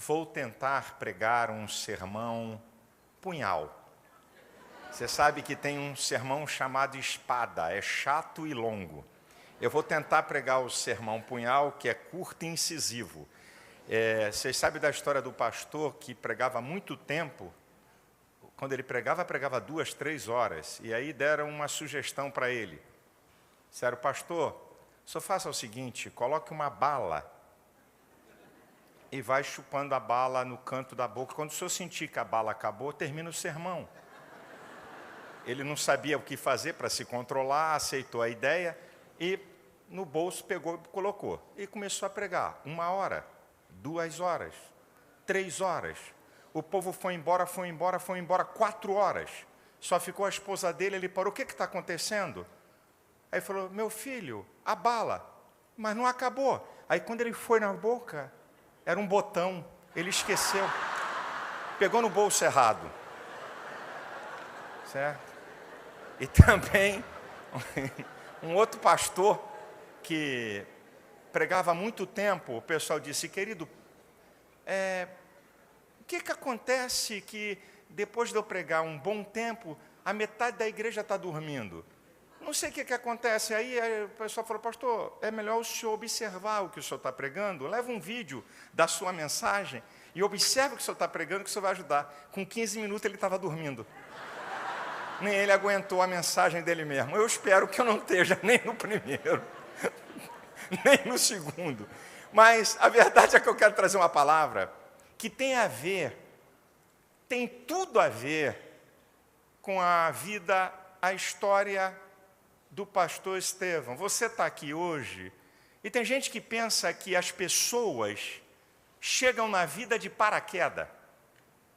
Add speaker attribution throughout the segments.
Speaker 1: vou tentar pregar um sermão punhal. Você sabe que tem um sermão chamado espada, é chato e longo. Eu vou tentar pregar o sermão punhal, que é curto e incisivo. Vocês sabem da história do pastor que pregava muito tempo. Quando ele pregava 2, 3 horas. E aí deram uma sugestão para ele. Disseram, pastor, só faça o seguinte, coloque uma bala e vai chupando a bala no canto da boca. Quando o senhor sentir que a bala acabou, termina o sermão. Ele não sabia o que fazer para se controlar, aceitou a ideia e no bolso pegou e colocou. E começou a pregar 1 hora, 2 horas, 3 horas. O povo foi embora, 4 horas. Só ficou a esposa dele, ele parou, o que está acontecendo? Aí falou, meu filho, a bala, mas não acabou. Aí quando ele foi na boca, era um botão, ele esqueceu. Pegou no bolso errado. Certo? E também, um outro pastor que pregava há muito tempo, o pessoal disse, querido, o que acontece que depois de eu pregar um bom tempo, a metade da igreja está dormindo? Não sei o que acontece. Aí o pessoal falou, pastor, é melhor o senhor observar o que o senhor está pregando, leva um vídeo da sua mensagem e observa o que o senhor está pregando, que o senhor vai ajudar. Com 15 minutos ele estava dormindo. Nem ele aguentou a mensagem dele mesmo. Eu espero que eu não esteja nem no primeiro, nem no segundo. Mas a verdade é que eu quero trazer uma palavra que tem tudo a ver com a vida, a história do pastor Estevão. Você está aqui hoje e tem gente que pensa que as pessoas chegam na vida de paraquedas,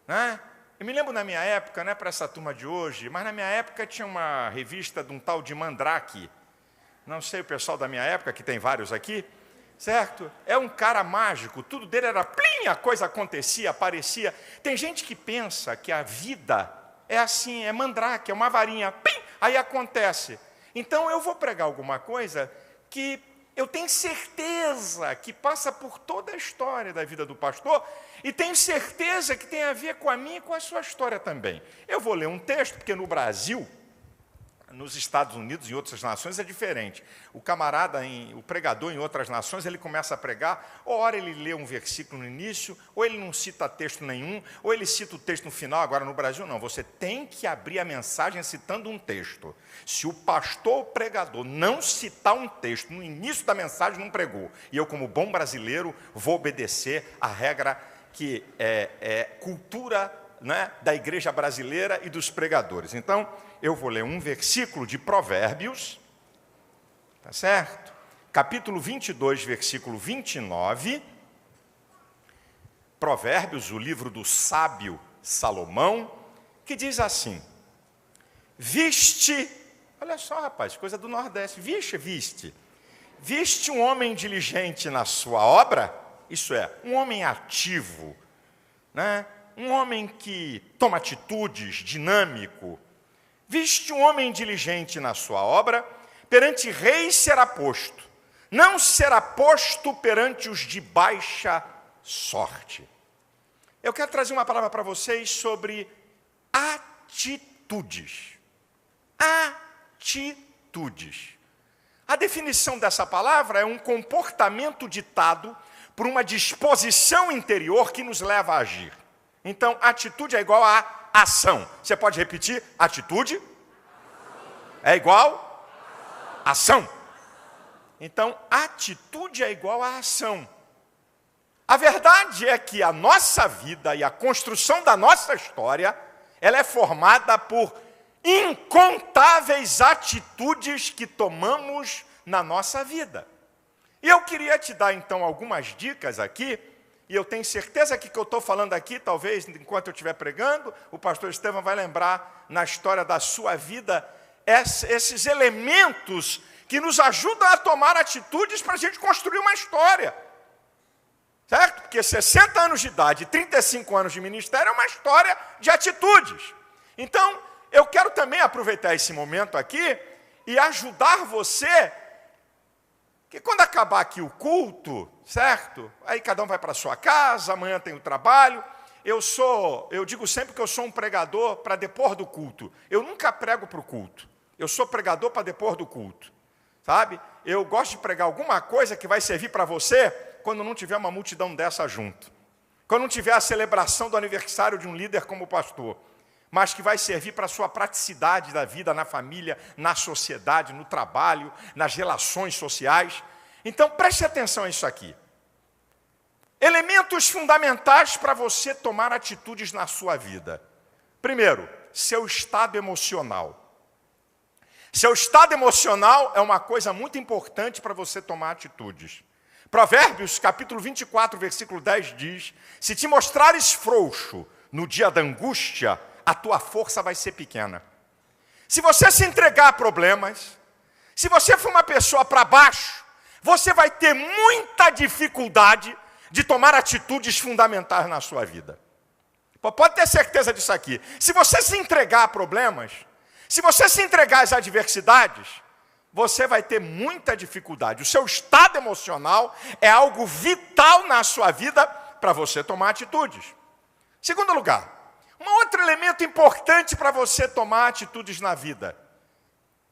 Speaker 1: né? Eu me lembro na minha época, não é para essa turma de hoje, mas na minha época tinha uma revista de um tal de Mandrake. Não sei, o pessoal da minha época, que tem vários aqui, certo? É um cara mágico, tudo dele era plim, a coisa acontecia, aparecia. Tem gente que pensa que a vida é assim, é Mandrake, é uma varinha, plim, aí acontece. Então eu vou pregar alguma coisa que eu tenho certeza que passa por toda a história da vida do pastor e tenho certeza que tem a ver com a minha e com a sua história também. Eu vou ler um texto, porque no Brasil, nos Estados Unidos e em outras nações é diferente. O camarada, o pregador em outras nações, ele começa a pregar, ou ora ele lê um versículo no início, ou ele não cita texto nenhum, ou ele cita o texto no final. Agora no Brasil não, você tem que abrir a mensagem citando um texto. Se o pastor ou pregador não citar um texto no início da mensagem, não pregou. E eu, como bom brasileiro, vou obedecer a regra que é cultura, né, da igreja brasileira e dos pregadores. Então, eu vou ler um versículo de Provérbios, tá certo? Capítulo 22, versículo 29. Provérbios, o livro do sábio Salomão, que diz assim, viste, olha só, rapaz, coisa do Nordeste, viste um homem diligente na sua obra, isso é, um homem ativo, né? Um homem que toma atitudes, dinâmico. Viste um homem diligente na sua obra, perante reis será posto, não será posto perante os de baixa sorte. Eu quero trazer uma palavra para vocês sobre atitudes. Atitudes. A definição dessa palavra é um comportamento ditado por uma disposição interior que nos leva a agir. Então, atitude é igual a ação. Você pode repetir? Atitude é igual a ação. Então, atitude é igual a ação. A verdade é que a nossa vida e a construção da nossa história, ela é formada por incontáveis atitudes que tomamos na nossa vida. E eu queria te dar, então, algumas dicas aqui. E eu tenho certeza que o que eu estou falando aqui, talvez, enquanto eu estiver pregando, o pastor Estevão vai lembrar, na história da sua vida, esses elementos que nos ajudam a tomar atitudes para a gente construir uma história. Certo? Porque 60 anos de idade e 35 anos de ministério é uma história de atitudes. Então, eu quero também aproveitar esse momento aqui e ajudar você que quando acabar aqui o culto, certo? Aí cada um vai para a sua casa, amanhã tem o trabalho. Eu digo sempre que eu sou um pregador para depois do culto. Eu nunca prego para o culto. Eu sou pregador para depois do culto, sabe? Eu gosto de pregar alguma coisa que vai servir para você quando não tiver uma multidão dessa junto. Quando não tiver a celebração do aniversário de um líder como pastor, mas que vai servir para a sua praticidade da vida na família, na sociedade, no trabalho, nas relações sociais. Então, preste atenção a isso aqui. Elementos fundamentais para você tomar atitudes na sua vida. Primeiro, seu estado emocional. Seu estado emocional é uma coisa muito importante para você tomar atitudes. Provérbios, capítulo 24, versículo 10 diz: se te mostrares frouxo no dia da angústia, a tua força vai ser pequena. Se você se entregar a problemas, se você for uma pessoa para baixo, você vai ter muita dificuldade de tomar atitudes fundamentais na sua vida. Pode ter certeza disso aqui. Se você se entregar a problemas, se você se entregar às adversidades, você vai ter muita dificuldade. O seu estado emocional é algo vital na sua vida para você tomar atitudes. Segundo lugar, um outro elemento importante para você tomar atitudes na vida: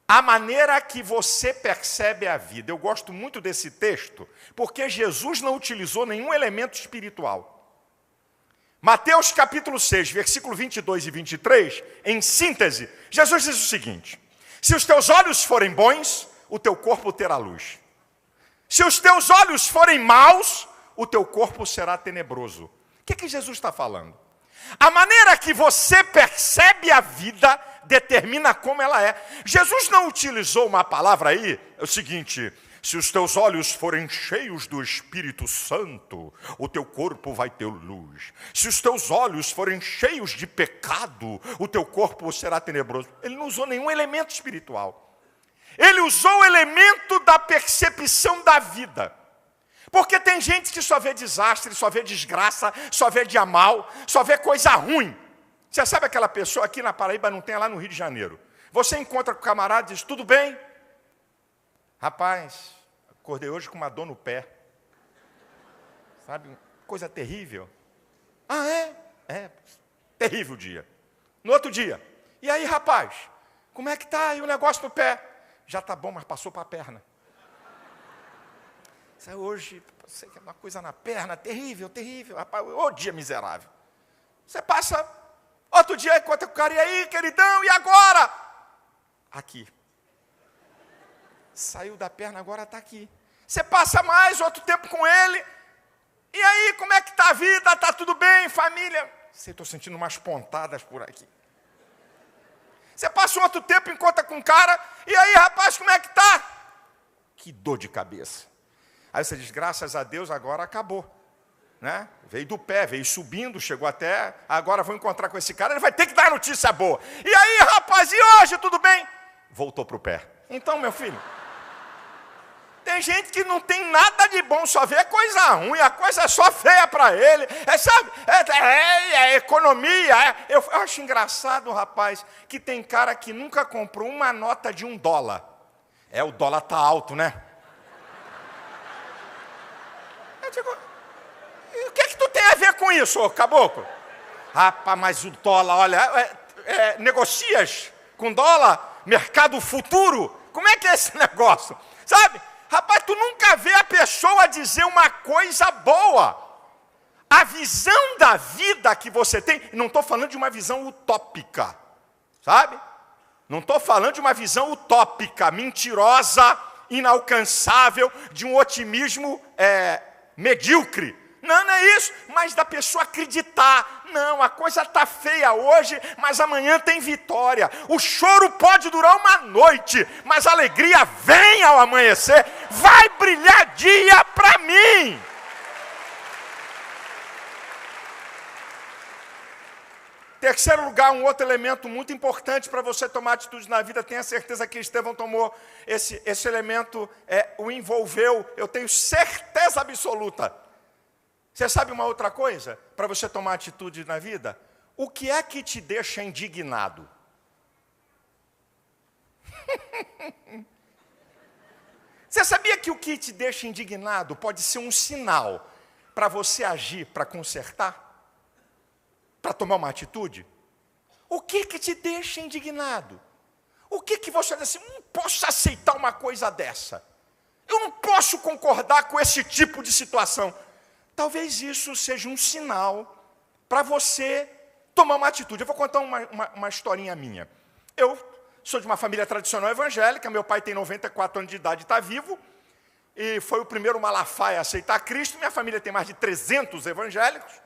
Speaker 1: a maneira que você percebe a vida. Eu gosto muito desse texto, porque Jesus não utilizou nenhum elemento espiritual. Mateus capítulo 6, versículo 22 e 23, em síntese, Jesus diz o seguinte: se os teus olhos forem bons, o teu corpo terá luz. Se os teus olhos forem maus, o teu corpo será tenebroso. O que Jesus está falando? A maneira que você percebe a vida determina como ela é. Jesus não utilizou uma palavra aí, é o seguinte: se os teus olhos forem cheios do Espírito Santo, o teu corpo vai ter luz. Se os teus olhos forem cheios de pecado, o teu corpo será tenebroso. Ele não usou nenhum elemento espiritual. Ele usou o elemento da percepção da vida. Porque tem gente que só vê desastre, só vê desgraça, só vê dia mal, só vê coisa ruim. Você sabe aquela pessoa aqui na Paraíba, não tem, lá no Rio de Janeiro. Você encontra com o camarada e diz: tudo bem? Rapaz, acordei hoje com uma dor no pé. Sabe, coisa terrível. Ah, é? É, terrível o dia. No outro dia: e aí, rapaz, como é que está aí o negócio no pé? Já está bom, mas passou para a perna. Hoje, sei que é uma coisa na perna, terrível, terrível. Rapaz, ô dia miserável. Você passa, outro dia encontra com o cara: e aí, queridão, e agora? Aqui. Saiu da perna, agora está aqui. Você passa mais outro tempo com ele: e aí, como é que está a vida? Está tudo bem, família? Estou sentindo umas pontadas por aqui. Você passa um outro tempo, encontra com um cara: e aí, rapaz, como é que está? Que dor de cabeça. Aí você diz: graças a Deus, agora acabou. Né? Veio do pé, veio subindo, chegou até... agora vou encontrar com esse cara, ele vai ter que dar notícia boa. E aí, rapaz, e hoje, tudo bem? Voltou para o pé. Então, meu filho, tem gente que não tem nada de bom, só vê coisa ruim, a coisa é só feia para ele. Sabe? É economia. Eu acho engraçado, rapaz, que tem cara que nunca comprou uma nota de $1. O dólar está alto, né? Eu digo: o que tu tem a ver com isso, ô caboclo? Rapaz, mas o dólar, olha, negocias com dólar, mercado futuro, como é que é esse negócio? Sabe? Rapaz, tu nunca vê a pessoa dizer uma coisa boa. A visão da vida que você tem, não estou falando de uma visão utópica, sabe? Não estou falando de uma visão utópica, mentirosa, inalcançável, de um otimismo medíocre. Não é isso, mas da pessoa acreditar: não, a coisa está feia hoje, mas amanhã tem vitória. O choro pode durar uma noite, mas a alegria vem ao amanhecer. Vai brilhar dia para mim. Terceiro lugar, um outro elemento muito importante para você tomar atitude na vida, tenha certeza que Estevão tomou esse elemento, o envolveu, eu tenho certeza absoluta. Você sabe uma outra coisa para você tomar atitude na vida? O que é que te deixa indignado? Você sabia que o que te deixa indignado pode ser um sinal para você agir, para consertar? Para tomar uma atitude? O que te deixa indignado? O que você diz assim, não posso aceitar uma coisa dessa? Eu não posso concordar com esse tipo de situação. Talvez isso seja um sinal para você tomar uma atitude. Eu vou contar uma historinha minha. Eu sou de uma família tradicional evangélica, meu pai tem 94 anos de idade e está vivo, e foi o primeiro Malafaia a aceitar Cristo. Minha família tem mais de 300 evangélicos.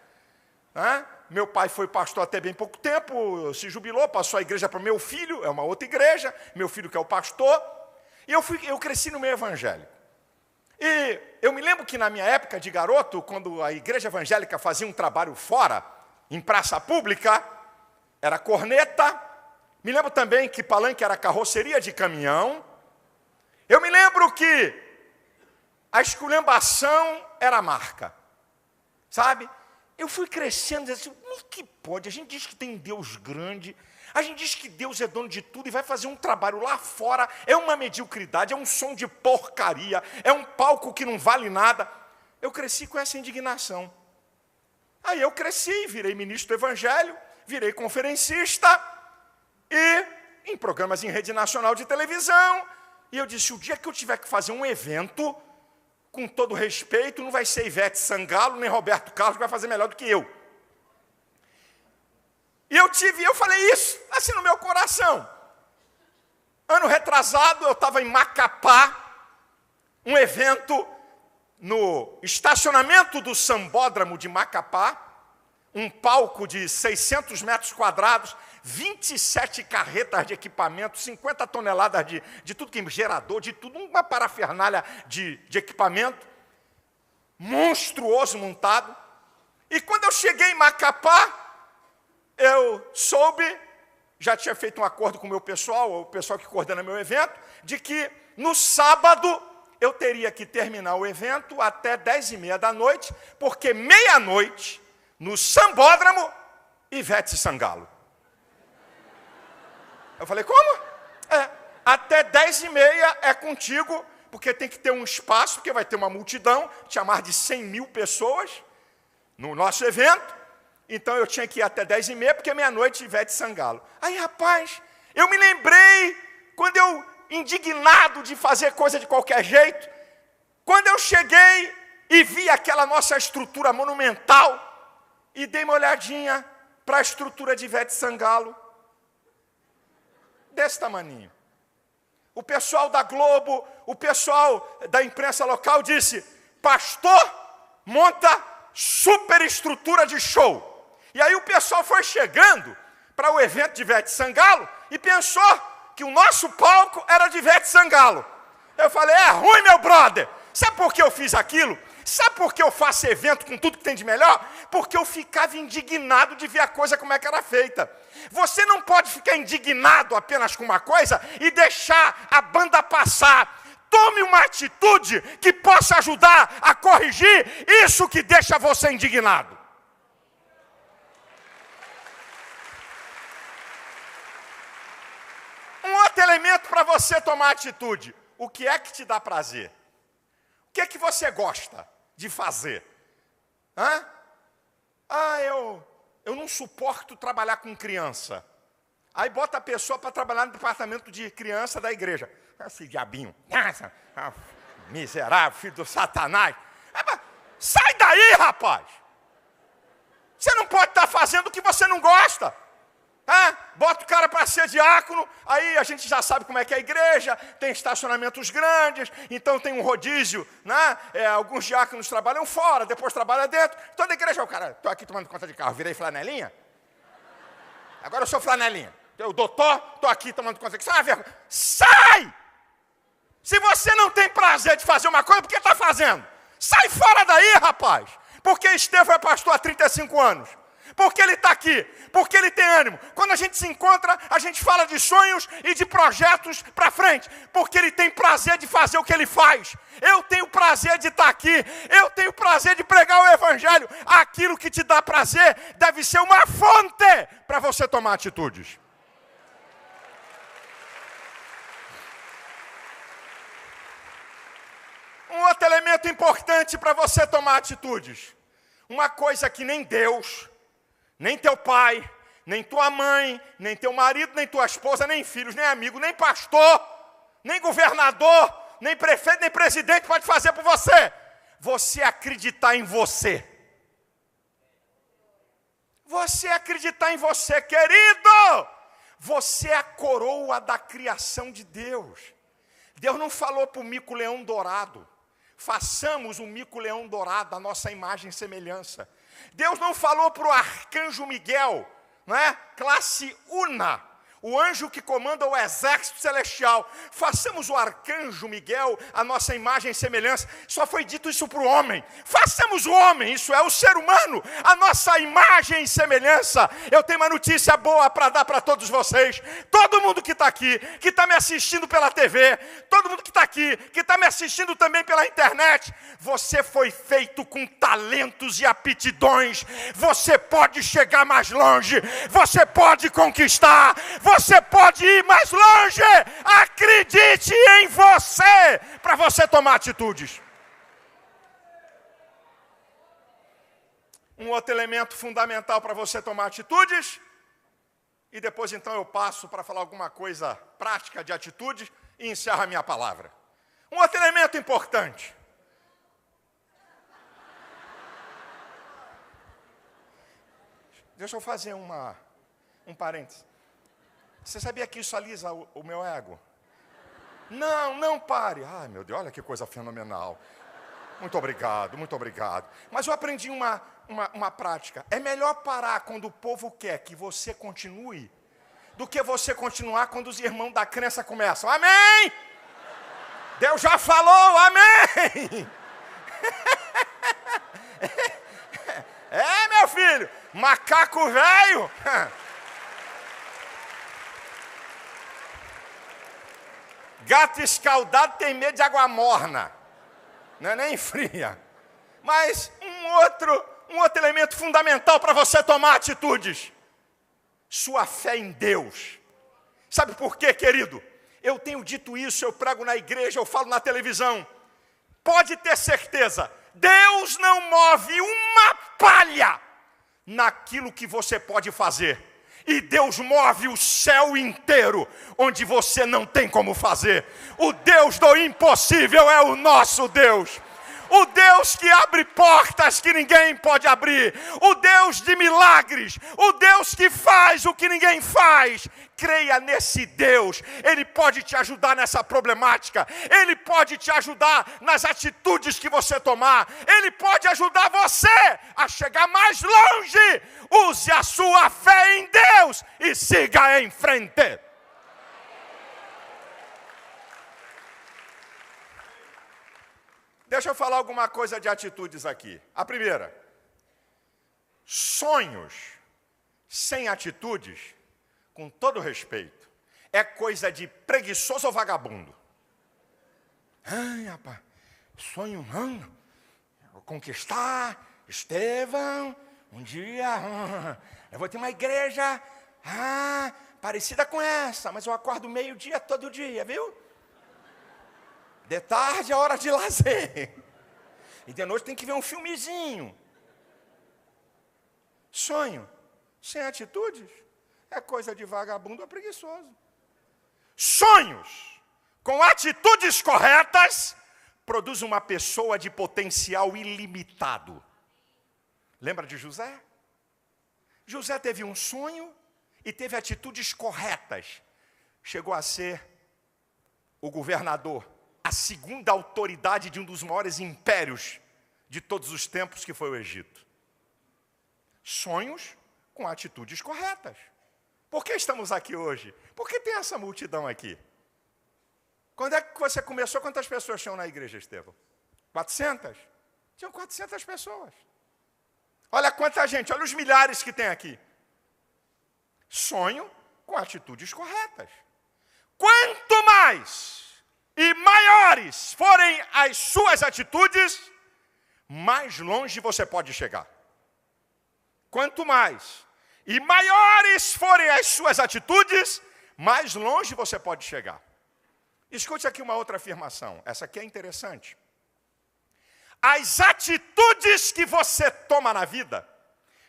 Speaker 1: Né? Meu pai foi pastor até bem pouco tempo, se jubilou, passou a igreja para meu filho, é uma outra igreja, meu filho que é o pastor, e eu cresci no meio evangélico. E eu me lembro que na minha época de garoto, quando a igreja evangélica fazia um trabalho fora, em praça pública, era corneta. Me lembro também que palanque era carroceria de caminhão. Eu me lembro que a esculhambação era marca. Sabe? Eu fui crescendo, dizendo assim, como que pode? A gente diz que tem um Deus grande, a gente diz que Deus é dono de tudo e vai fazer um trabalho lá fora, é uma mediocridade, é um som de porcaria, é um palco que não vale nada. Eu cresci com essa indignação. Aí eu cresci, virei ministro do Evangelho, virei conferencista, e em programas em rede nacional de televisão, e eu disse, o dia que eu tiver que fazer um evento, com todo respeito, não vai ser Ivete Sangalo, nem Roberto Carlos, que vai fazer melhor do que eu. E eu falei isso, assim no meu coração. Ano retrasado, eu estava em Macapá, um evento no estacionamento do Sambódromo de Macapá, um palco de 600 metros quadrados, 27 carretas de equipamento, 50 toneladas de tudo que é gerador, de tudo, uma parafernália de equipamento, monstruoso montado. E quando eu cheguei em Macapá, eu soube, já tinha feito um acordo com o pessoal que coordena meu evento, de que no sábado eu teria que terminar o evento até 10h30 da noite, porque meia-noite, no Sambódromo, Ivete Sangalo. Eu falei, como? Até 10h30 é contigo, porque tem que ter um espaço, porque vai ter uma multidão, tinha mais de 100 mil pessoas no nosso evento, então eu tinha que ir até 10h30, porque meia-noite Ivete Sangalo. Aí, rapaz, eu me lembrei, quando eu, indignado de fazer coisa de qualquer jeito, quando eu cheguei e vi aquela nossa estrutura monumental, e dei uma olhadinha para a estrutura de Ivete Sangalo, desse tamaninho. O pessoal da Globo, o pessoal da imprensa local disse, pastor, monta superestrutura de show. E aí o pessoal foi chegando para o evento de Ivete Sangalo e pensou que o nosso palco era de Ivete Sangalo. Eu falei, é ruim, meu brother. Sabe por que eu fiz aquilo? Sabe por que eu faço evento com tudo que tem de melhor? Porque eu ficava indignado de ver a coisa como é que era feita. Você não pode ficar indignado apenas com uma coisa e deixar a banda passar. Tome uma atitude que possa ajudar a corrigir isso que deixa você indignado. Um outro elemento para você tomar atitude. O que é que te dá prazer? O que é que você gosta de fazer? Eu não suporto trabalhar com criança. Aí bota a pessoa para trabalhar no departamento de criança da igreja. Esse diabinho, miserável, filho do Satanás. Sai daí, rapaz! Você não pode estar fazendo o que você não gosta. Bota o cara para ser diácono, aí a gente já sabe como é que é a igreja, tem estacionamentos grandes, então tem um rodízio, né? Alguns diáconos trabalham fora, depois trabalham dentro. Toda a igreja, o cara, estou aqui tomando conta de carro, virei flanelinha. Agora eu sou flanelinha. Eu doutor, estou aqui tomando conta de carro. Sai! Se você não tem prazer de fazer uma coisa, por que está fazendo? Sai fora daí, rapaz! Porque Estevão é pastor há 35 anos. Porque ele está aqui, porque ele tem ânimo. Quando a gente se encontra, a gente fala de sonhos e de projetos para frente, porque ele tem prazer de fazer o que ele faz. Eu tenho prazer de estar aqui, eu tenho prazer de pregar o evangelho. Aquilo que te dá prazer deve ser uma fonte para você tomar atitudes. um outro elemento importante para você tomar atitudes. Uma coisa que nem Deus, nem teu pai, nem tua mãe, nem teu marido, nem tua esposa, nem filhos, nem amigo, nem pastor, nem governador, nem prefeito, nem presidente pode fazer por você. Você acreditar em você. Você acreditar em você, querido. Você é a coroa da criação de Deus. Deus não falou para o mico-leão dourado: façamos um mico-leão dourado, a nossa imagem e semelhança. Deus não falou para o arcanjo Miguel, não é? Classe Una, o anjo que comanda o exército celestial: façamos o arcanjo Miguel a nossa imagem e semelhança. Só foi dito isso para o homem. Façamos o homem, isso é, o ser humano, a nossa imagem e semelhança. Eu tenho uma notícia boa para dar para todos vocês. Todo mundo que está aqui, que está me assistindo pela TV, todo mundo que está aqui, que está me assistindo também pela internet, você foi feito com talentos e aptidões. Você pode chegar mais longe, você pode conquistar, você pode ir mais longe. Acredite em você, para você tomar atitudes. Um outro elemento fundamental para você tomar atitudes, e depois então eu passo para falar alguma coisa prática de atitudes e encerro a minha palavra. Um outro elemento importante. Deixa eu fazer um parênteses. Você sabia que isso alisa o meu ego? Não pare. Ai, meu Deus, olha que coisa fenomenal. Muito obrigado, muito obrigado. Mas eu aprendi uma prática. É melhor parar quando o povo quer que você continue, do que você continuar quando os irmãos da crença começam. Amém? Deus já falou, amém? É, meu filho, macaco velho. Gato escaldado tem medo de água morna, não é nem fria. Mas um outro elemento fundamental para você tomar atitudes: sua fé em Deus. Sabe por quê, querido? Eu tenho dito isso, eu prego na igreja, eu falo na televisão. Pode ter certeza, Deus não move uma palha naquilo que você pode fazer. E Deus move o céu inteiro, onde você não tem como fazer. O Deus do impossível é o nosso Deus. O Deus que abre portas que ninguém pode abrir. O Deus de milagres. O Deus que faz o que ninguém faz. Creia nesse Deus. Ele pode te ajudar nessa problemática. Ele pode te ajudar nas atitudes que você tomar. Ele pode ajudar você a chegar mais longe. Use a sua fé em Deus e siga em frente. Deixa eu falar alguma coisa de atitudes aqui. A primeira: sonhos sem atitudes, com todo respeito, é coisa de preguiçoso ou vagabundo. Ai, rapaz, sonho não. Vou conquistar, Estevão, um dia eu vou ter uma igreja parecida com essa, mas eu acordo meio-dia todo dia, viu? De tarde é hora de lazer. E de noite tem que ver um filmezinho. Sonho sem atitudes é coisa de vagabundo ou preguiçoso. Sonhos com atitudes corretas produzem uma pessoa de potencial ilimitado. Lembra de José? José teve um sonho e teve atitudes corretas. Chegou a ser o governador, a segunda autoridade de um dos maiores impérios de todos os tempos, que foi o Egito. Sonhos com atitudes corretas. Por que estamos aqui hoje? Por que tem essa multidão aqui? Quando é que você começou? Quantas pessoas tinham na igreja, Estevão? 400? Tinham 400 pessoas. Olha quanta gente, olha os milhares que tem aqui. Sonho com atitudes corretas. Quanto mais e maiores forem as suas atitudes, mais longe você pode chegar. Quanto mais e maiores forem as suas atitudes, mais longe você pode chegar. Escute aqui uma outra afirmação. Essa aqui é interessante. As atitudes que você toma na vida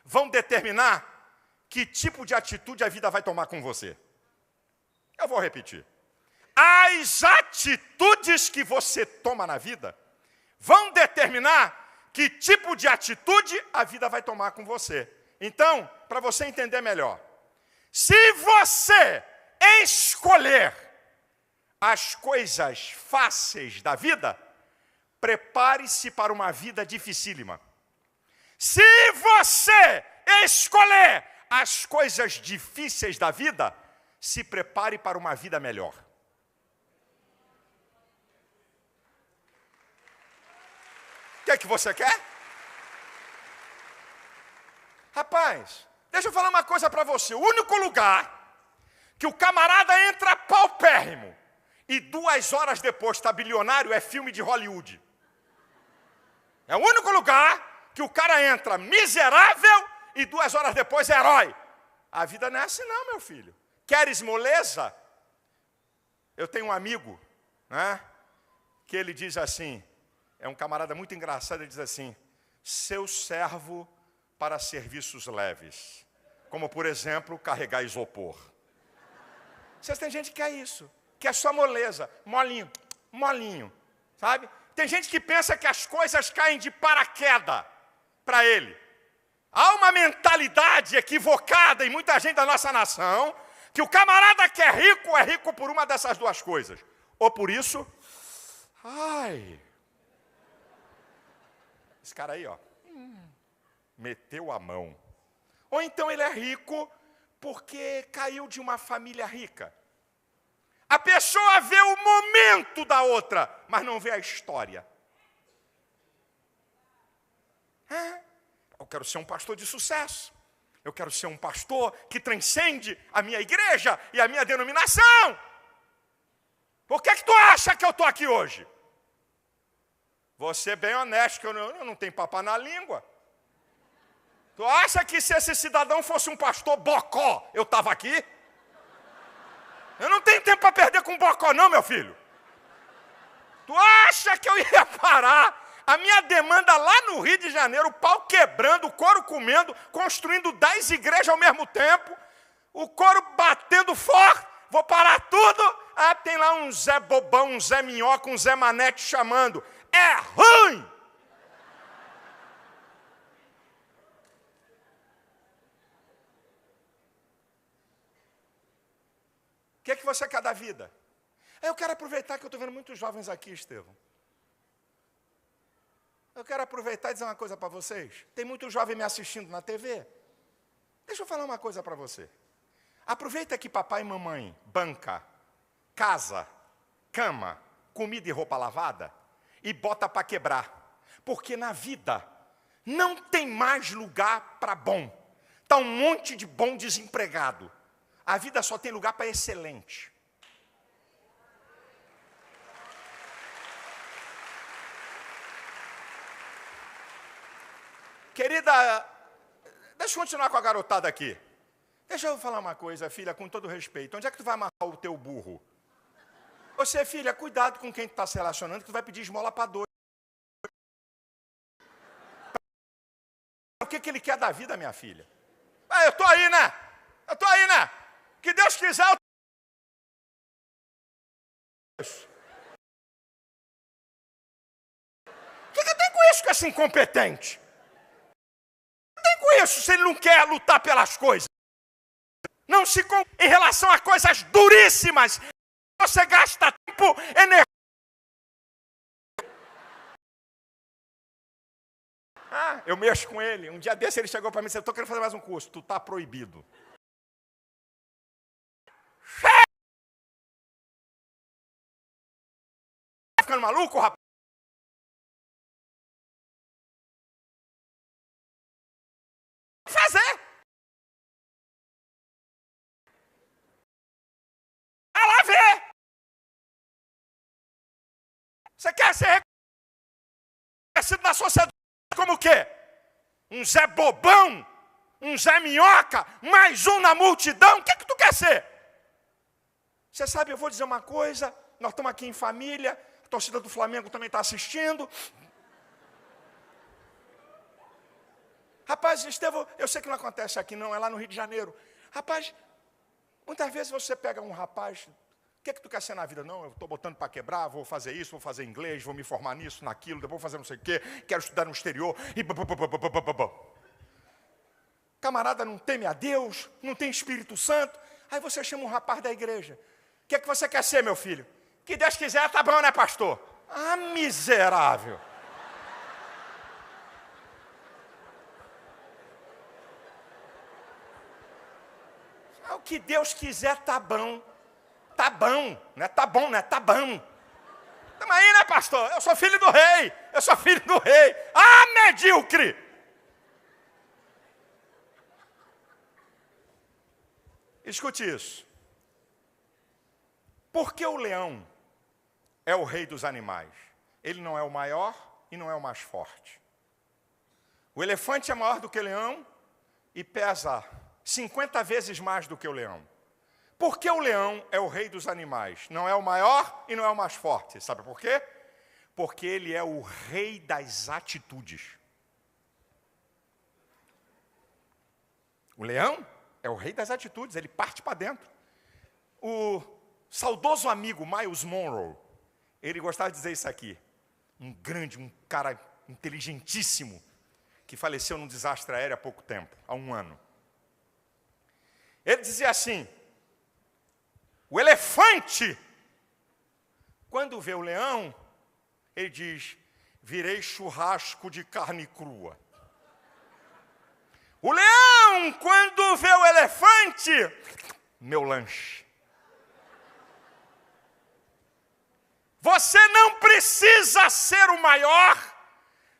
Speaker 1: vão determinar que tipo de atitude a vida vai tomar com você. Eu vou repetir. As atitudes que você toma na vida vão determinar que tipo de atitude a vida vai tomar com você. Então, para você entender melhor, se você escolher as coisas fáceis da vida, prepare-se para uma vida dificílima. Se você escolher as coisas difíceis da vida, se prepare para uma vida melhor. O que é que você quer? Rapaz, deixa eu falar uma coisa para você. O único lugar que o camarada entra paupérrimo e 2 horas depois está bilionário é filme de Hollywood. É o único lugar que o cara entra miserável e 2 horas depois é herói. A vida não é assim não, meu filho. Queres moleza? Eu tenho um amigo, né, que ele diz assim, é um camarada muito engraçado, ele diz assim, seu servo para serviços leves, como por exemplo, carregar isopor. Vocês têm gente que quer isso, que é só moleza, molinho, molinho, sabe? Tem gente que pensa que as coisas caem de paraquedas para ele. Há uma mentalidade equivocada em muita gente da nossa nação, que o camarada que é rico por uma dessas duas coisas. Ou por isso, esse cara aí, ó, meteu a mão. Ou então ele é rico porque caiu de uma família rica. A pessoa vê o momento da outra, mas não vê a história. Eu quero ser um pastor de sucesso. Eu quero ser um pastor que transcende a minha igreja e a minha denominação. Por que tu acha que eu estou aqui hoje? Vou ser bem honesto, que eu não tenho papo na língua. Tu acha que se esse cidadão fosse um pastor bocó, eu estava aqui? Eu não tenho tempo para perder com bocó não, meu filho. Tu acha que eu ia parar a minha demanda lá no Rio de Janeiro, o pau quebrando, o couro comendo, construindo 10 igrejas ao mesmo tempo, o couro batendo forte, vou parar tudo. Tem lá um Zé Bobão, um Zé Minhoca, um Zé Manete chamando. É ruim! O que é que você quer da vida? Eu quero aproveitar que eu estou vendo muitos jovens aqui, Estevão. Eu quero aproveitar e dizer uma coisa para vocês. Tem muito jovem me assistindo na TV. Deixa eu falar uma coisa para você. Aproveita que papai e mamãe banca casa, cama, comida e roupa lavada e bota para quebrar. Porque na vida não tem mais lugar para bom. Está um monte de bom desempregado. A vida só tem lugar para excelente. Querida, deixa eu continuar com a garotada aqui. Deixa eu falar uma coisa, filha, com todo respeito. Onde é que tu vai amarrar o teu burro? Você, filha, cuidado com quem tu está se relacionando, que tu vai pedir esmola para dois. O que ele quer da vida, minha filha? Eu estou aí, né? Eu estou aí, né? Que Deus quiser, eu... O que tem com isso, com esse incompetente? O que tem com isso, se ele não quer lutar pelas coisas? Não se... Em relação a coisas duríssimas, você gasta tempo, energia... Eu mexo com ele. Um dia desse ele chegou para mim e disse, eu estou querendo fazer mais um curso. Tu está proibido. Tá ficando maluco, rapaz? Fazer. Vai lá ver. Você quer ser reconhecido na sociedade como o quê? Um Zé Bobão? Um Zé Minhoca? Mais um na multidão? O que tu quer ser? Você sabe, eu vou dizer uma coisa, nós estamos aqui em família, a torcida do Flamengo também está assistindo. Rapaz, Estevão, eu sei que não acontece aqui não, é lá no Rio de Janeiro. Rapaz, muitas vezes você pega um rapaz, o que tu quer ser na vida? Não, eu estou botando para quebrar, vou fazer isso, vou fazer inglês, vou me formar nisso, naquilo, depois vou fazer não sei o quê, quero estudar no exterior, e camarada não teme a Deus, não tem Espírito Santo, aí você chama um rapaz da igreja. O que você quer ser, meu filho? Que Deus quiser, tá bom, né, pastor? Ah, miserável. O que Deus quiser, tá bom. Tá bom, né? Tá bom, né? Tá bom. Tamo aí, né, pastor? Eu sou filho do rei. Eu sou filho do rei. Ah, medíocre! Escute isso. Por que o leão é o rei dos animais? Ele não é o maior e não é o mais forte. O elefante é maior do que o leão e pesa 50 vezes mais do que o leão. Por que o leão é o rei dos animais? Não é o maior e não é o mais forte. Sabe por quê? Porque ele é o rei das atitudes. O leão é o rei das atitudes, ele parte para dentro. O saudoso amigo Miles Monroe, ele gostava de dizer isso aqui. Um cara inteligentíssimo, que faleceu num desastre aéreo há pouco tempo, há 1 ano. Ele dizia assim, o elefante, quando vê o leão, ele diz, virei churrasco de carne crua. O leão, quando vê o elefante, meu lanche. Você não precisa ser o maior,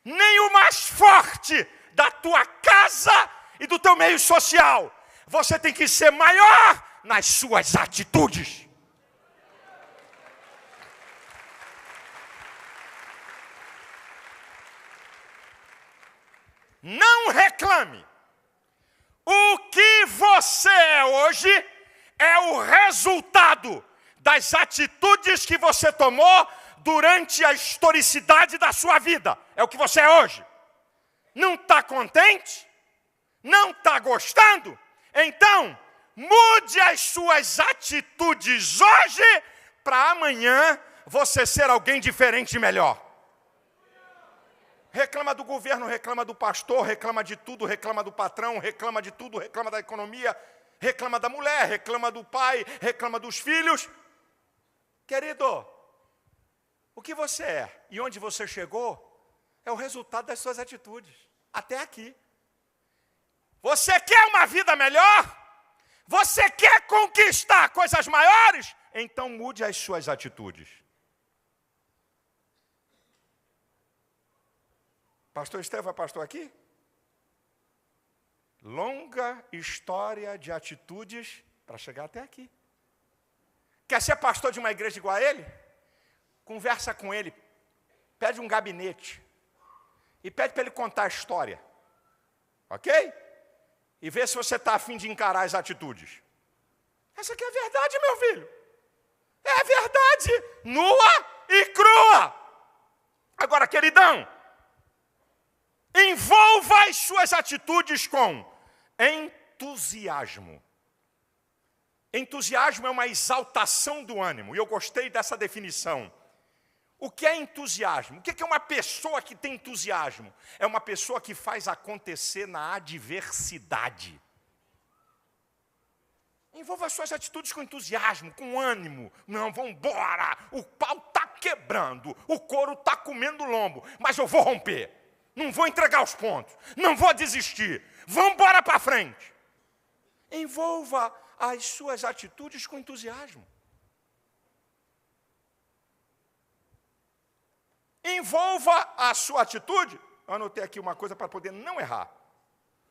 Speaker 1: nem o mais forte da tua casa e do teu meio social. Você tem que ser maior nas suas atitudes. Não reclame. O que você é hoje é o resultado das atitudes que você tomou durante a historicidade da sua vida. É o que você é hoje. Não está contente? Não está gostando? Então, mude as suas atitudes hoje para amanhã você ser alguém diferente e melhor. Reclama do governo, reclama do pastor, reclama de tudo, reclama do patrão, reclama de tudo, reclama da economia, reclama da mulher, reclama do pai, reclama dos filhos. Querido, o que você é e onde você chegou é o resultado das suas atitudes, até aqui. Você quer uma vida melhor? Você quer conquistar coisas maiores? Então mude as suas atitudes. Pastor Estevão é pastor aqui? Longa história de atitudes para chegar até aqui. Quer ser pastor de uma igreja igual a ele? Conversa com ele, pede um gabinete e pede para ele contar a história. Ok? E vê se você está a fim de encarar as atitudes. Essa aqui é a verdade, meu filho. É a verdade, nua e crua. Agora, queridão, envolva as suas atitudes com entusiasmo. Entusiasmo é uma exaltação do ânimo, e eu gostei dessa definição. O que é entusiasmo? O que é uma pessoa que tem entusiasmo? É uma pessoa que faz acontecer na adversidade. Envolva as suas atitudes com entusiasmo, com ânimo. Não, vamos embora, o pau está quebrando, o couro está comendo lombo, mas eu vou romper. Não vou entregar os pontos, não vou desistir. Vamos embora para frente. Envolva as suas atitudes com entusiasmo. Envolva a sua atitude, eu anotei aqui uma coisa para poder não errar,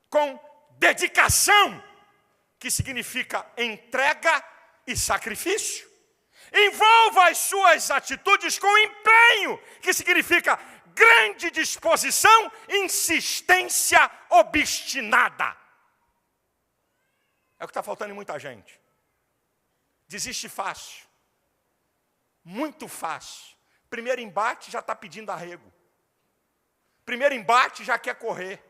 Speaker 1: com dedicação, que significa entrega e sacrifício. Envolva as suas atitudes com empenho, que significa grande disposição, insistência obstinada. É o que está faltando em muita gente. Desiste fácil. Muito fácil. Primeiro embate já está pedindo arrego. Primeiro embate já quer correr.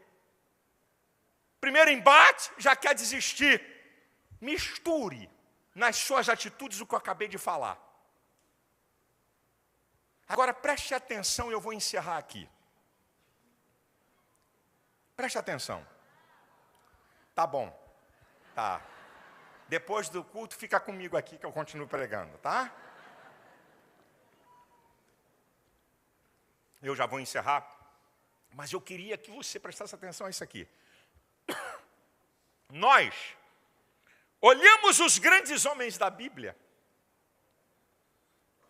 Speaker 1: Primeiro embate, já quer desistir. Misture nas suas atitudes o que eu acabei de falar. Agora preste atenção, eu vou encerrar aqui. Preste atenção. Tá bom. Tá. Depois do culto, fica comigo aqui que eu continuo pregando, tá? Eu já vou encerrar, mas eu queria que você prestasse atenção a isso aqui. Nós olhamos os grandes homens da Bíblia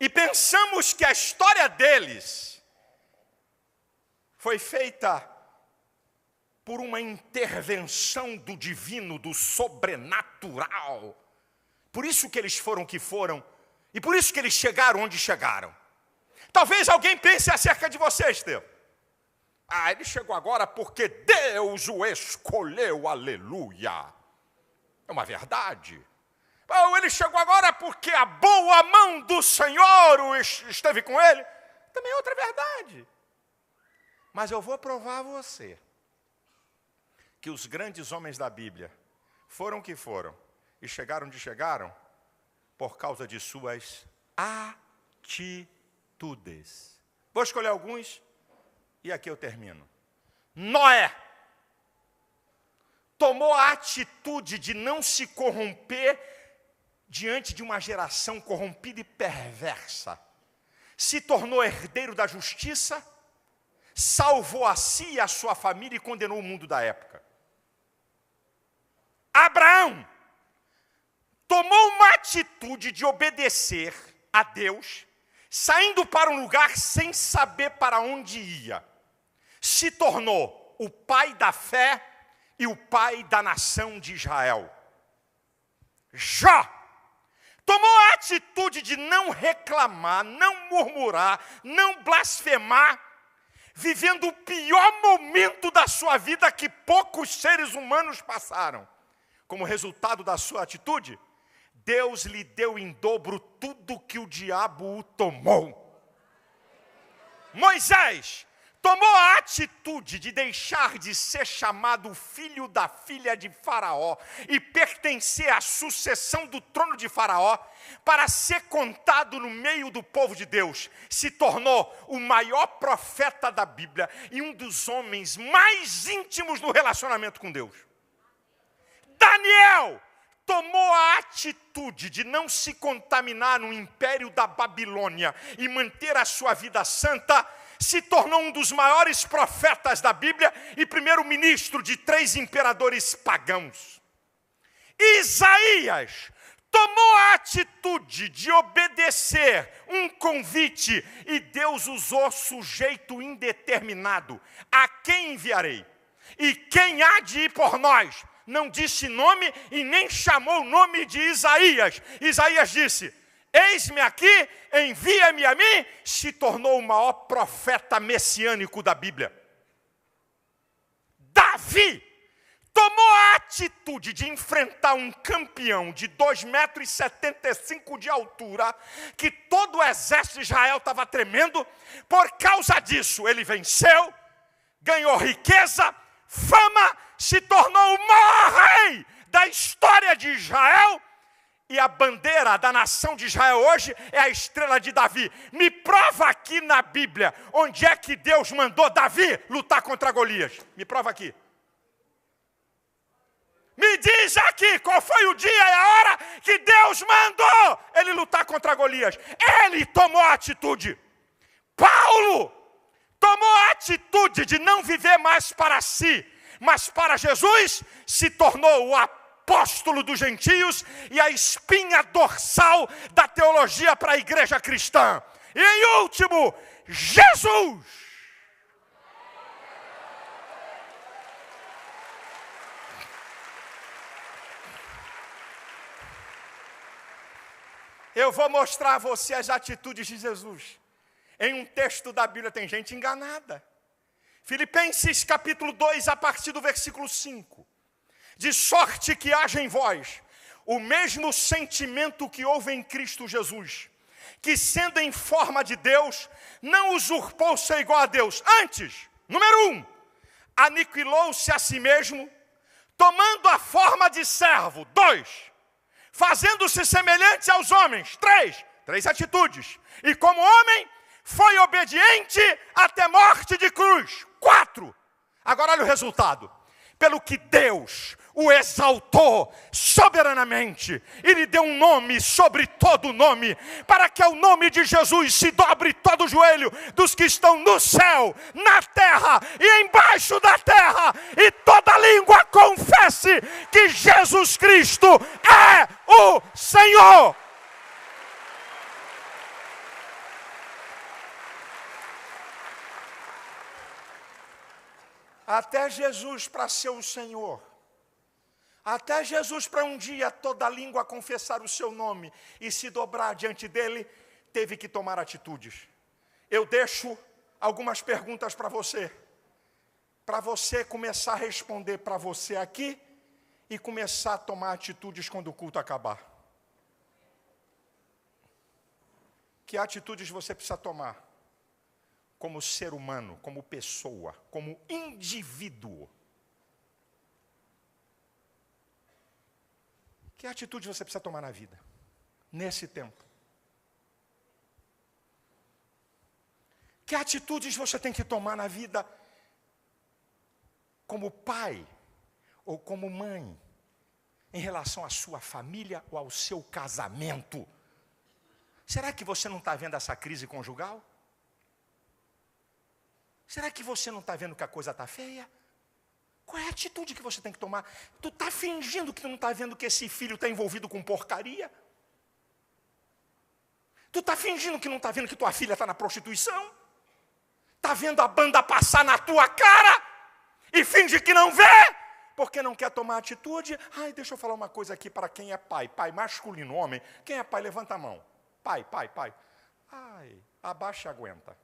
Speaker 1: e pensamos que a história deles foi feita por uma intervenção do divino, do sobrenatural. Por isso que eles foram o que foram e por isso que eles chegaram onde chegaram. Talvez alguém pense acerca de você, Estevão. Ele chegou agora porque Deus o escolheu, aleluia. É uma verdade. Ele chegou agora porque a boa mão do Senhor esteve com ele. Também é outra verdade. Mas eu vou provar a você que os grandes homens da Bíblia foram o que foram e chegaram onde chegaram por causa de suas atitudes. Vou escolher alguns e aqui eu termino. Noé tomou a atitude de não se corromper diante de uma geração corrompida e perversa. Se tornou herdeiro da justiça, salvou a si e a sua família e condenou o mundo da época. Abraão tomou uma atitude de obedecer a Deus, saindo para um lugar sem saber para onde ia. Se tornou o pai da fé e o pai da nação de Israel. Jó tomou a atitude de não reclamar, não murmurar, não blasfemar, vivendo o pior momento da sua vida que poucos seres humanos passaram. Como resultado da sua atitude, Deus lhe deu em dobro tudo que o diabo o tomou. Moisés tomou a atitude de deixar de ser chamado filho da filha de Faraó e pertencer à sucessão do trono de Faraó para ser contado no meio do povo de Deus. Se tornou o maior profeta da Bíblia e um dos homens mais íntimos no relacionamento com Deus. Daniel tomou a atitude de não se contaminar no império da Babilônia e manter a sua vida santa, se tornou um dos maiores profetas da Bíblia e primeiro-ministro de 3 imperadores pagãos. Isaías tomou a atitude de obedecer um convite e Deus usou sujeito indeterminado. A quem enviarei? E quem há de ir por nós? Não disse nome e nem chamou o nome de Isaías. Isaías disse: eis-me aqui, envia-me a mim. Se tornou o maior profeta messiânico da Bíblia. Davi tomou a atitude de enfrentar um campeão de 2,75 metros de altura, que todo o exército de Israel estava tremendo. Por causa disso, ele venceu, ganhou riqueza, fama, se tornou o maior rei da história de Israel. E a bandeira da nação de Israel hoje é a estrela de Davi. Me prova aqui na Bíblia onde é que Deus mandou Davi lutar contra Golias. Me prova aqui. Me diz aqui qual foi o dia e a hora que Deus mandou ele lutar contra Golias. Ele tomou a atitude. Paulo tomou a atitude de não viver mais para si, mas para Jesus, se tornou o apóstolo dos gentios e a espinha dorsal da teologia para a igreja cristã. E em último, Jesus. Eu vou mostrar a você as atitudes de Jesus. Em um texto da Bíblia tem gente enganada. Filipenses capítulo 2, a partir do versículo 5. De sorte que haja em vós o mesmo sentimento que houve em Cristo Jesus, que sendo em forma de Deus, não usurpou ser igual a Deus. Antes, número 1, aniquilou-se a si mesmo, tomando a forma de servo. 2, fazendo-se semelhante aos homens. 3 atitudes. E como homem, foi obediente até morte de cruz. 4, agora olha o resultado. Pelo que Deus o exaltou soberanamente e lhe deu um nome sobre todo nome, para que ao nome de Jesus se dobre todo o joelho dos que estão no céu, na terra e embaixo da terra, e toda língua confesse que Jesus Cristo é o Senhor. Até Jesus para ser o Senhor, até Jesus para um dia toda língua confessar o seu nome e se dobrar diante dele, teve que tomar atitudes. Eu deixo algumas perguntas para você começar a responder para você aqui e começar a tomar atitudes quando o culto acabar. Que atitudes você precisa tomar? Como ser humano, como pessoa, como indivíduo. Que atitude você precisa tomar na vida, nesse tempo? Que atitudes você tem que tomar na vida como pai ou como mãe, em relação à sua família ou ao seu casamento? Será que você não está vendo essa crise conjugal? Será que você não está vendo que a coisa está feia? Qual é a atitude que você tem que tomar? Tu está fingindo que tu não está vendo que esse filho está envolvido com porcaria? Tu está fingindo que não está vendo que tua filha está na prostituição? Está vendo a banda passar na tua cara e finge que não vê? Porque não quer tomar atitude? Ai, deixa eu falar uma coisa aqui para quem é pai. Pai masculino, homem. Quem é pai, levanta a mão. Pai. Ai, abaixa e aguenta.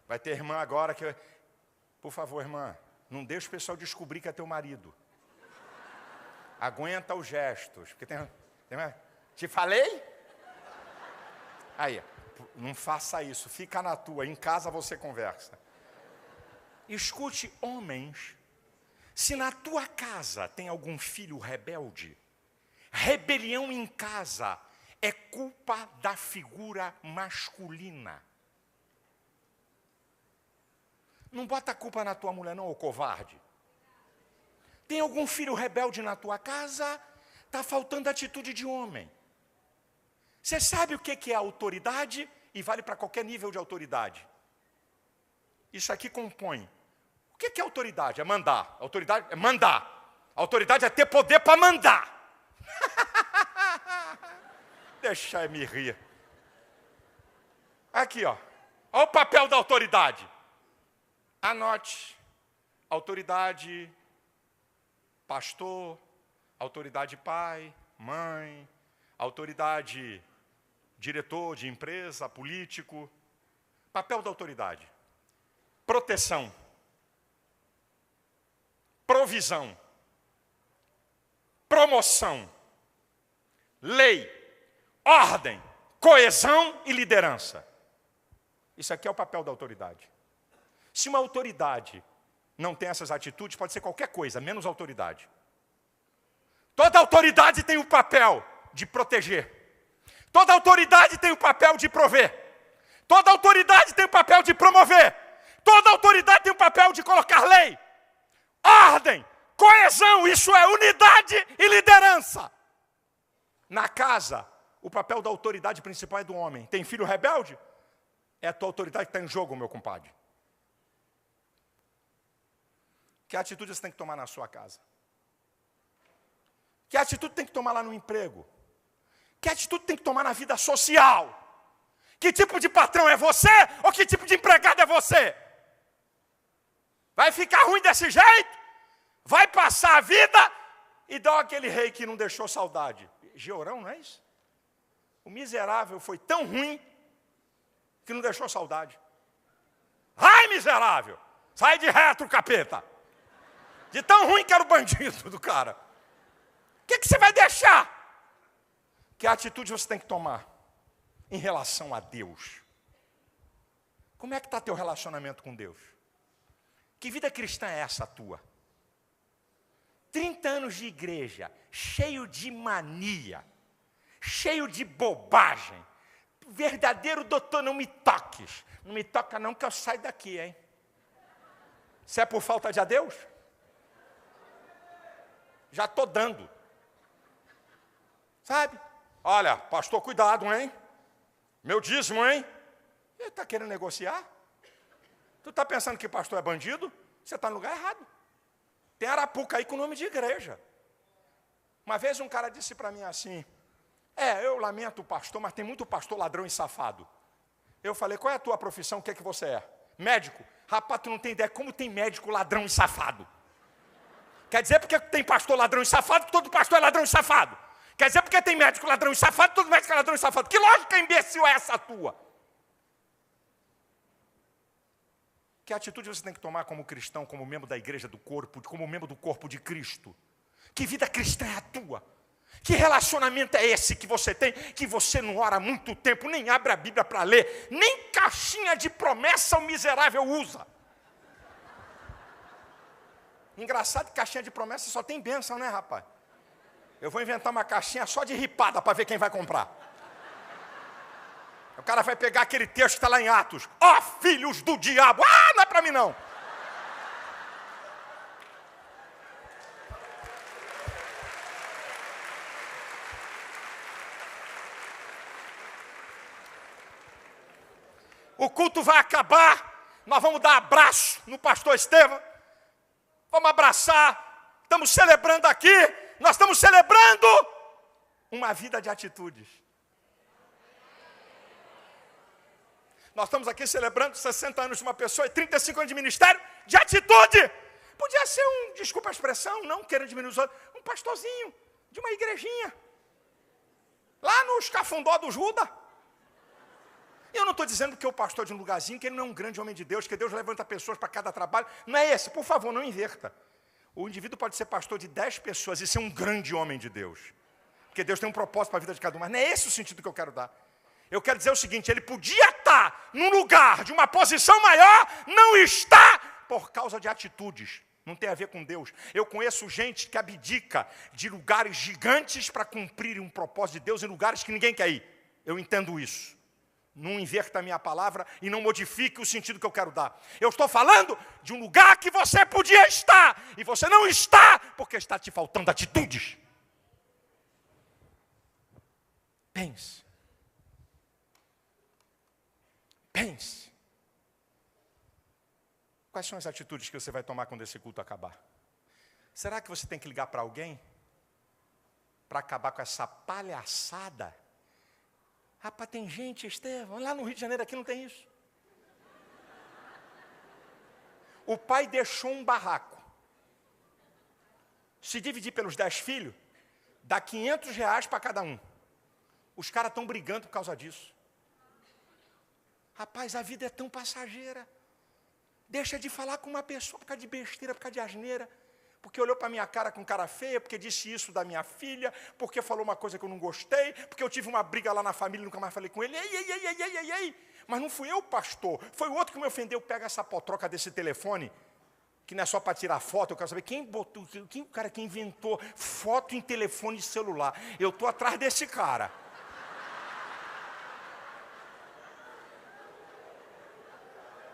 Speaker 1: Vai ter irmã agora que... Por favor, irmã, não deixe o pessoal descobrir que é teu marido. Aguenta os gestos. Porque tem... Te falei? Aí, não faça isso. Fica na tua. Em casa você conversa. Escute, homens. Se na tua casa tem algum filho rebelde, rebelião em casa é culpa da figura masculina. Não bota a culpa na tua mulher não, ô covarde. Tem algum filho rebelde na tua casa, está faltando atitude de homem. Você sabe o que é autoridade? E vale para qualquer nível de autoridade. Isso aqui compõe. O que é autoridade? É mandar. Autoridade é mandar. Autoridade é ter poder para mandar. Deixa eu me rir. Aqui, ó. Olha o papel da autoridade. Anote. Autoridade, pastor, autoridade pai, mãe, autoridade diretor de empresa, político. Papel da autoridade. Proteção. Provisão. Promoção. Lei. Ordem. Coesão e liderança. Isso aqui é o papel da autoridade. Se uma autoridade não tem essas atitudes, pode ser qualquer coisa, menos autoridade. Toda autoridade tem o papel de proteger. Toda autoridade tem o papel de prover. Toda autoridade tem o papel de promover. Toda autoridade tem o papel de colocar lei, ordem, coesão. Isso é unidade e liderança. Na casa, o papel da autoridade principal é do homem. Tem filho rebelde? É a tua autoridade que está em jogo, meu compadre. Que atitude você tem que tomar na sua casa? Que atitude tem que tomar lá no emprego? Que atitude tem que tomar na vida social? Que tipo de patrão é você? Ou que tipo de empregado é você? Vai ficar ruim desse jeito? Vai passar a vida e dar aquele rei que não deixou saudade. Georão, não é isso? O miserável foi tão ruim que não deixou saudade. Ai, miserável! Sai de retro, capeta! De tão ruim que era o bandido do cara. O que você vai deixar? Que atitude você tem que tomar em relação a Deus? Como é que está teu relacionamento com Deus? Que vida cristã é essa tua? 30 anos de igreja, cheio de mania, cheio de bobagem. Verdadeiro doutor, não me toques. Não me toca não que eu saio daqui, hein? Se é por falta de a Deus? Já estou dando. Sabe? Olha, pastor, cuidado, hein? Meu dízimo, hein? Ele está querendo negociar? Tu está pensando que pastor é bandido? Você está no lugar errado. Tem arapuca aí com o nome de igreja. Uma vez um cara disse para mim assim, eu lamento o pastor, mas tem muito pastor ladrão e safado. Eu falei, qual é a tua profissão, o que é que você é? Médico? Rapaz, tu não tem ideia como tem médico ladrão e safado. Quer dizer porque tem pastor ladrão e safado, que todo pastor é ladrão e safado. Quer dizer porque tem médico ladrão e safado, todo médico é ladrão e safado. Que lógica imbecil é essa tua? Que atitude você tem que tomar como cristão, como membro da igreja do corpo, como membro do corpo de Cristo? Que vida cristã é a tua? Que relacionamento é esse que você tem, que você não ora há muito tempo, nem abre a Bíblia para ler, nem caixinha de promessa o miserável usa? Engraçado que caixinha de promessa só tem bênção, né, rapaz? Eu vou inventar uma caixinha só de ripada para ver quem vai comprar. O cara vai pegar aquele texto que está lá em Atos. Ó, filhos do diabo! Ah, não é para mim não! O culto vai acabar, nós vamos dar abraço no pastor Estevão, vamos abraçar, estamos celebrando aqui, nós estamos celebrando uma vida de atitudes. Nós estamos aqui celebrando 60 anos de uma pessoa e 35 anos de ministério de atitude. Podia ser desculpa a expressão, não querendo diminuir os outros, um pastorzinho de uma igrejinha, lá no escafundó do Judas. Eu não estou dizendo que é o pastor de um lugarzinho, que ele não é um grande homem de Deus, que Deus levanta pessoas para cada trabalho. Não é esse, por favor, não inverta. O indivíduo pode ser pastor de 10 pessoas e ser um grande homem de Deus. Porque Deus tem um propósito para a vida de cada um, mas não é esse o sentido que eu quero dar. Eu quero dizer o seguinte, ele podia estar num lugar de uma posição maior, não está por causa de atitudes. Não tem a ver com Deus. Eu conheço gente que abdica de lugares gigantes para cumprir um propósito de Deus em lugares que ninguém quer ir. Eu entendo isso. Não inverta a minha palavra e não modifique o sentido que eu quero dar. Eu estou falando de um lugar que você podia estar, e você não está, porque está te faltando atitudes. Pense. Pense. Quais são as atitudes que você vai tomar quando esse culto acabar? Será que você tem que ligar para alguém para acabar com essa palhaçada? Rapaz, tem gente, Estevão, lá no Rio de Janeiro aqui não tem isso. O pai deixou um barraco. Se dividir pelos 10 filhos, dá R$500 para cada um. Os caras estão brigando por causa disso. Rapaz, a vida é tão passageira. Deixa de falar com uma pessoa por causa de besteira, por causa de asneira. Porque olhou para a minha cara com cara feia, porque disse isso da minha filha, porque falou uma coisa que eu não gostei, porque eu tive uma briga lá na família e nunca mais falei com ele. Ei. Mas não fui eu, pastor. Foi o outro que me ofendeu. Pega essa potroca desse telefone, que não é só para tirar foto. Eu quero saber quem botou, quem o cara que inventou foto em telefone celular. Eu estou atrás desse cara.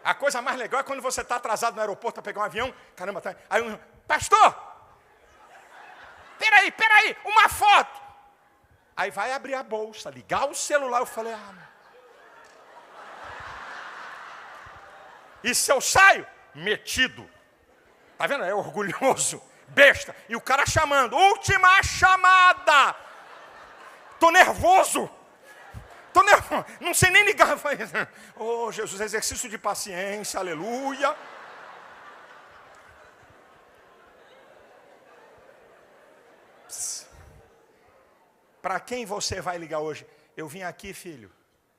Speaker 1: A coisa mais legal é quando você está atrasado no aeroporto para pegar um avião. Caramba, tá. Aí um, pastor! Peraí, uma foto! Aí vai abrir a bolsa, ligar o celular. Eu falei, e se eu saio? Metido. Tá vendo? É orgulhoso, besta. E o cara chamando, última chamada! Tô nervoso. Não sei nem ligar. Oh, Jesus, exercício de paciência, aleluia. Para quem você vai ligar hoje? Eu vim aqui, filho,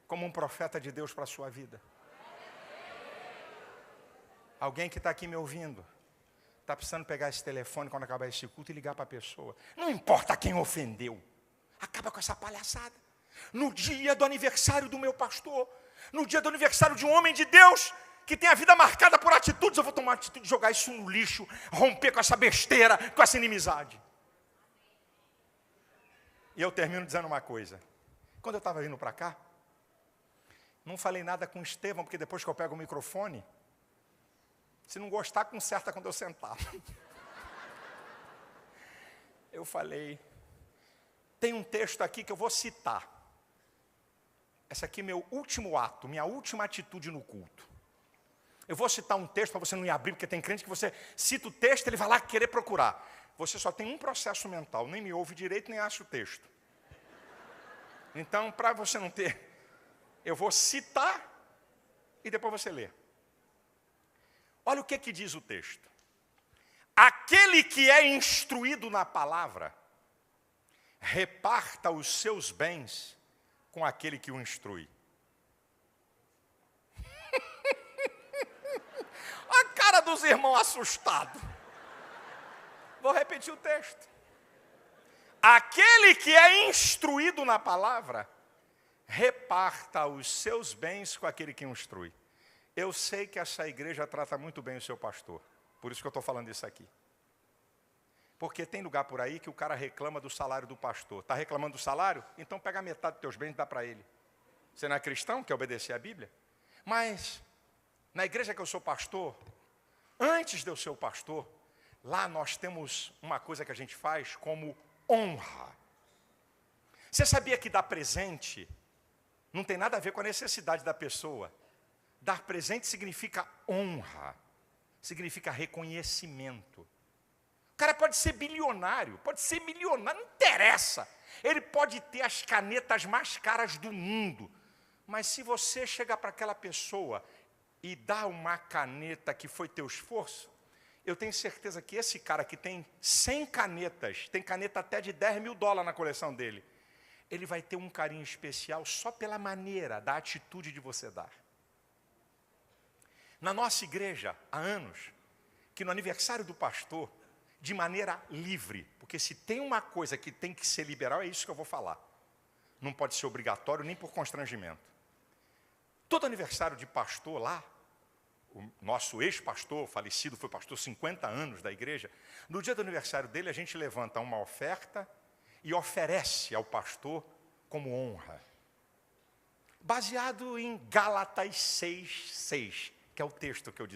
Speaker 1: como um profeta de Deus para a sua vida. Alguém que está aqui me ouvindo, está precisando pegar esse telefone quando acabar esse culto e ligar para a pessoa. Não importa quem ofendeu. Acaba com essa palhaçada. No dia do aniversário do meu pastor, No dia do aniversário de um homem de Deus, que tem a vida marcada por atitudes, eu vou tomar a atitude de jogar isso no lixo, romper com essa besteira, com essa inimizade. E eu termino dizendo uma coisa. Quando eu estava vindo para cá, não falei nada com o Estevão, porque depois que eu pego o microfone, se não gostar, conserta quando eu sentar. Eu falei, tem um texto aqui que eu vou citar. Esse aqui é meu último ato, minha última atitude no culto. Eu vou citar um texto para você não ir abrir, porque tem crente que você cita o texto, ele vai lá querer procurar. Você só tem um processo mental, nem me ouve direito, nem acha o texto. Então, para você não ter, eu vou citar e depois você lê. Olha o que diz o texto. Aquele que é instruído na palavra, reparta os seus bens com aquele que o instrui. A cara dos irmãos assustados. Vou repetir o texto. Aquele que é instruído na palavra, reparta os seus bens com aquele que o instrui. Eu sei que essa igreja trata muito bem o seu pastor. Por isso que eu estou falando isso aqui. Porque tem lugar por aí que o cara reclama do salário do pastor. Está reclamando do salário? Então pega metade dos teus bens e dá para ele. Você não é cristão, quer obedecer à Bíblia? Mas, na igreja que eu sou pastor, antes de eu ser o pastor, lá nós temos uma coisa que a gente faz como honra. Você sabia que dar presente não tem nada a ver com a necessidade da pessoa? Dar presente significa honra, significa reconhecimento. O cara pode ser bilionário, pode ser milionário, não interessa. Ele pode ter as canetas mais caras do mundo. Mas se você chegar para aquela pessoa e dar uma caneta que foi teu esforço, eu tenho certeza que esse cara que tem 100 canetas, tem caneta até de $10 mil na coleção dele, ele vai ter um carinho especial só pela maneira, da atitude de você dar. Na nossa igreja, há anos, que no aniversário do pastor, de maneira livre, porque se tem uma coisa que tem que ser liberal, é isso que eu vou falar. Não pode ser obrigatório nem por constrangimento. Todo aniversário de pastor lá, o nosso ex-pastor, falecido, foi pastor 50 anos da igreja, no dia do aniversário dele, a gente levanta uma oferta e oferece ao pastor como honra. Baseado em Gálatas 6:6, que é o texto que eu